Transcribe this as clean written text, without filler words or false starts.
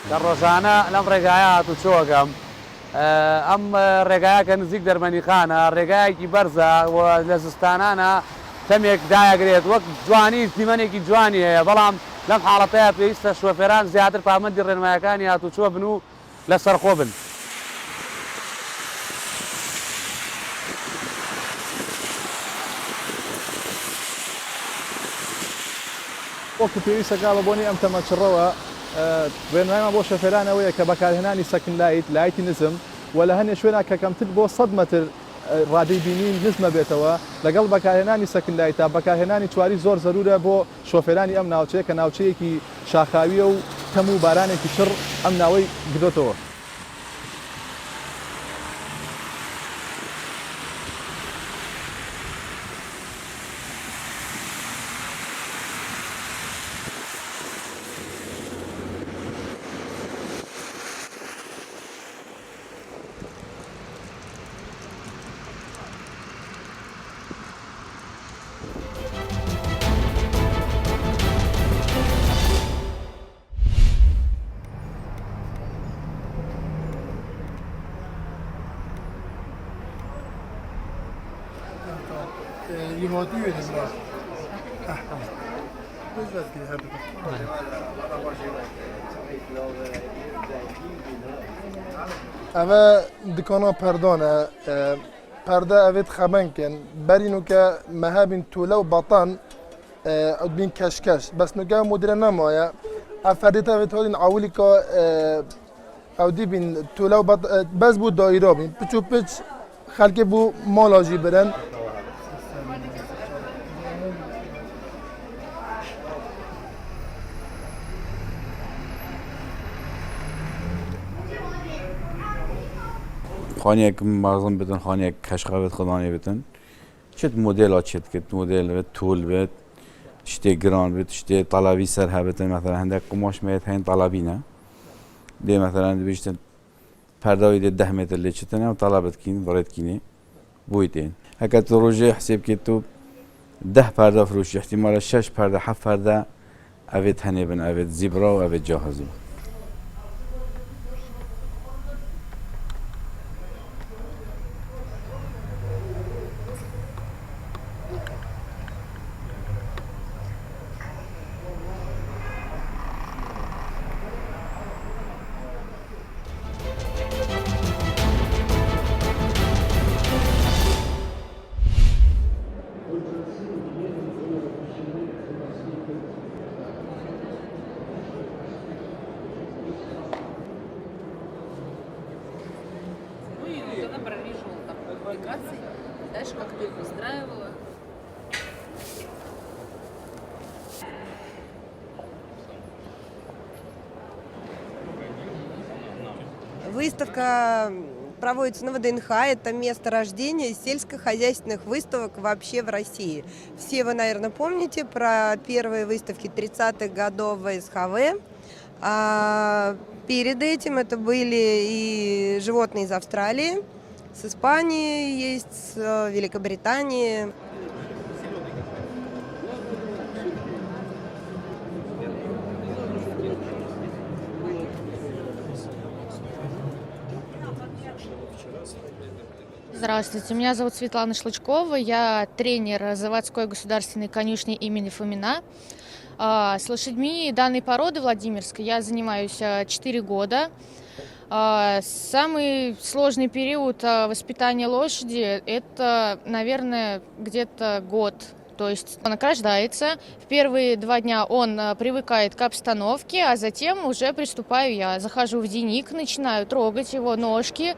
كالروجانا لم رجايات وشوقم ام رجايا كنزيك درماني خانه رجايا كي برزه ولزستانانا تميك دايا قريت وقت جواني ثمانية كي جواني بلام لم حالتها بيست شوفيران زيادة فامد الرن ما كان يا تشوف بنو لسرخوبن وەکو پێویستە گاڵە بۆنی ئەم تەمەچڕەوە ڕێنمایمان بۆ شەفێرانەوەیە کە بەکارهێنانی سەکن لایتی نزم و لە هەندێک شوێنە کە کەمتر بۆ 100 مەتر ڕادەی بینین نزمە بێتەوە لەگەڵ بەکارهێنانی سەکن لایتە بەکارهێنانی چواری زۆر زەرورە بۆ شۆفێرانی ئەم ناوچەیە کە ناوچەیەکی شاخاویە و تەم و بارانێکی شڕ ئەم ناوەی گرۆتەوە. يموتوا الناس بالذات كذا هذا اما دكانا پردانه پرده اوید خبن کن برینو که مهابین توله و بطن او بین کشکش بس نگه مدیر نمایه افردیت اوید هالین عولی که او دی بین توله و بطن بس بود دایره بین پچو پچ خلقی بو مالاجی برن خانه که مغزم بدن خانه کشخه خدانی بدن چت مدل آچت کت مدل و طول بد شته گران بد شته طلبی سر هبتن مثلا هندک قماش میت هین طلبی نه ده مثلا بیشتر پرداوی ده 10 متر لیچتن و طلبت کین ورد کینه بویتین هکت روزه حساب کتو 10 پرده فروش احتمال 6 پرده 7 پرده اوید هنبن اوید زیبرا و اوید جاهزو Дальше как ты их устраивала? Выставка проводится на ВДНХ. Это место рождения сельскохозяйственных выставок вообще в России. Все вы, наверное, помните про первые выставки 30-х годов в СХВ. А перед этим это были и животные из Австралии, с Испании есть, с Великобритании. Здравствуйте, меня зовут Светлана Шлычкова, я тренер заводской государственной конюшни имени Фомина. С лошадьми данной породы Владимирской я занимаюсь 4 года. Самый сложный период воспитания лошади – это, наверное, где-то год. То есть он рождается, в первые 2 дня он привыкает к обстановке, а затем уже приступаю я. Захожу в денник, начинаю трогать его ножки.